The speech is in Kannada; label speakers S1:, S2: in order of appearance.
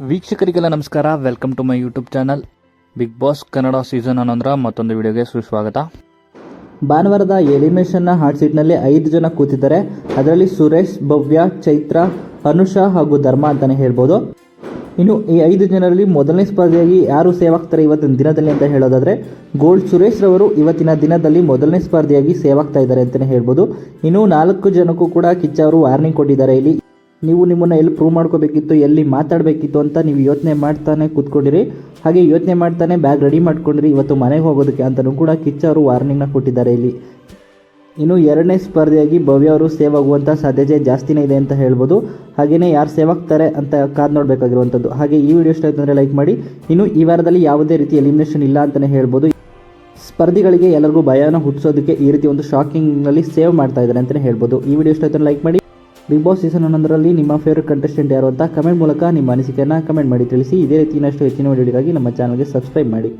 S1: ವೀಕ್ಷಕರಿಗೆಲ್ಲ ನಮಸ್ಕಾರ. Welcome to my YouTube channel Bigg Boss Kannada season 11 ಮತ್ತೊಂದು ವಿಡಿಯೋಗೆ ಸುಸ್ವಾಗತ.
S2: ಭಾನುವಾರದ ಎಲಿಮಿನೇಷನ್ನ ಹಾಟ್ ಸೀಟ್ನಲ್ಲಿ 5 ಜನ ಕೂತಿದ್ದಾರೆ. ಅದರಲ್ಲಿ ಸುರೇಶ್, ಭವ್ಯ, ಚೈತ್ರ, ಅನುಷಾ ಹಾಗೂ ಧರ್ಮ ಅಂತಲೇ ಹೇಳ್ಬೋದು. ಇನ್ನು ಈ 5 ಜನರಲ್ಲಿ ಮೊದಲನೇ ಸ್ಪರ್ಧೆಯಾಗಿ ಯಾರು ಸೇವ್ ಆಗ್ತಾರೆ ಇವತ್ತಿನ ದಿನದಲ್ಲಿ ಅಂತ ಹೇಳೋದಾದರೆ, ಗೋಲ್ಡ್ ಸುರೇಶ್ ರವರು ಇವತ್ತಿನ ದಿನದಲ್ಲಿ ಮೊದಲನೇ ಸ್ಪರ್ಧೆಯಾಗಿ ಸೇವ್ ಆಗ್ತಾ ಇದ್ದಾರೆ ಅಂತಲೇ ಹೇಳ್ಬೋದು. ಇನ್ನು 4 ಜನಕ್ಕೂ ಕೂಡ ಕಿಚ್ಚ ಅವರು ವಾರ್ನಿಂಗ್ ಕೊಟ್ಟಿದ್ದಾರೆ. ಇಲ್ಲಿ ನೀವು ನಿಮ್ಮನ್ನು ಎಲ್ಲಿ ಪ್ರೂವ್ ಮಾಡ್ಕೋಬೇಕಿತ್ತು, ಎಲ್ಲಿ ಮಾತಾಡಬೇಕಿತ್ತು ಅಂತ ನೀವು ಯೋಚನೆ ಮಾಡ್ತಾನೆ ಕೂತ್ಕೊಂಡಿರಿ. ಹಾಗೆ ಯೋಚನೆ ಮಾಡ್ತಾನೆ ಬ್ಯಾಗ್ ರೆಡಿ ಮಾಡ್ಕೊಂಡಿರಿ ಇವತ್ತು ಮನೆಗೆ ಹೋಗೋದಕ್ಕೆ ಅಂತಲೂ ಕೂಡ ಕಿಚ್ಚ ಅವರು ವಾರ್ನಿಂಗ್ನ ಕೊಟ್ಟಿದ್ದಾರೆ. ಇಲ್ಲಿ ಇನ್ನು 2ನೇ ಸ್ಪರ್ಧೆಯಾಗಿ ಭವ್ಯ ಅವರು ಸೇವ್ ಆಗುವಂಥ ಸಾಧ್ಯತೆ ಜಾಸ್ತಿನೇ ಇದೆ ಅಂತ ಹೇಳ್ಬೋದು. ಹಾಗೆಯೇ ಯಾರು ಸೇವ್ ಆಗ್ತಾರೆ ಅಂತ ಕಾದು ನೋಡಬೇಕಾಗಿರುವಂಥದ್ದು. ಹಾಗೆ ಈ ವಿಡಿಯೋ ಇಷ್ಟ ಆಯ್ತು ಅಂದರೆ ಲೈಕ್ ಮಾಡಿ. ಇನ್ನು ಈ ವಾರದಲ್ಲಿ ಯಾವುದೇ ರೀತಿ ಎಲಿಮಿನೇಷನ್ ಇಲ್ಲ ಅಂತಲೇ ಹೇಳ್ಬೋದು. ಸ್ಪರ್ಧಿಗಳಿಗೆ ಎಲ್ಲರಿಗೂ ಭಯನ ಹುಟ್ಟಿಸೋದಕ್ಕೆ ಈ ರೀತಿ ಒಂದು ಶಾಕಿಂಗ್ನಲ್ಲಿ ಸೇವ್ ಮಾಡ್ತಾ ಇದ್ದಾರೆ ಅಂತಲೇ ಹೇಳ್ಬೋದು. ಈ ವಿಡಿಯೋ ಇಷ್ಟ ಆಯ್ತು ಲೈಕ್ ಮಾಡಿ. ಬಿಗ್ ಬಾಸ್ ಸೀಸನ್ 11ರಲ್ಲಿ ನಿಮ್ಮ ಫೇವ್ರೆಟ್ ಕಂಟೆಸ್ಟೆಂಟ್ ಯಾರು ಅಂತ ಕಮೆಂಟ್ ಮೂಲಕ ನಿಮ್ಮ ಅನಿಸಿಕೆಯನ್ನು ಕಮೆಂಟ್ ಮಾಡಿ ತಿಳಿಸಿ. ಇದೇ ರೀತಿ ಇನ್ನಷ್ಟು ಹೆಚ್ಚಿನ ವಿಡಿಯೋಗಾಗಿ ನಮ್ಮ ಚಾನಲ್ಗೆ ಸಬ್ಸ್ಕ್ರೈಬ್ ಮಾಡಿ.